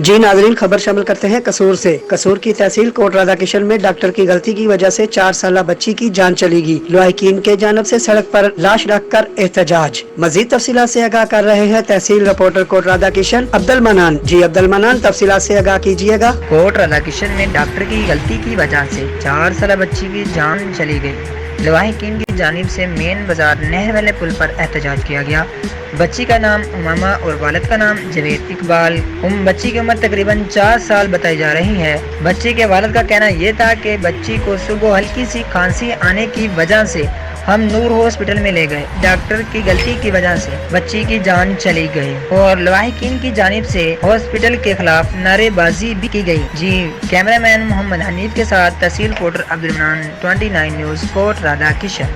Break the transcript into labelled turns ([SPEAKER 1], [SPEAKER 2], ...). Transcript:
[SPEAKER 1] जी नाजरीन, खबर शामिल करते हैं कसूर से। कसूर की तहसील कोट राधा किशन में डॉक्टर की गलती की वजह से 4 साल बच्ची की जान चलेगी। लवाहिकीन के जानब से सड़क पर लाश रखकर एहतजाज। मजीद तफसीलात से आगाह कर रहे हैं तहसील रिपोर्टर कोट राधा किशन अब्दुल मनान। जी अब्दुल मनान, तफसीलात से आगाह कीजिएगा।
[SPEAKER 2] कोट राधा किशन में डॉक्टर की गलती की वजह से 4 साल बच्ची की जान चली गई। लवाहिकीन की जानिब से मेन बाजार नहर वाले पुल पर एहतजाज किया गया। बच्ची का नाम उमामा और वालिद का नाम जवेद इकबाल। बच्ची की उम्र तकरीबन 4 साल बताई जा रही है। बच्ची के वालिद का कहना यह था कि बच्ची को सुबह हल्की सी खांसी आने की वजह से हम नूर हॉस्पिटल में ले गए। डॉक्टर की गलती की वजह से बच्ची की जान चली गई और लवाहिकीन की जानिब से हॉस्पिटल के खिलाफ नारेबाजी भी की गई। जी कैमरामैन मोहम्मद हनीफ के साथ तहसील रिपोर्टर अब्दुल मनान, 29 न्यूज़, कोट राधा किशन।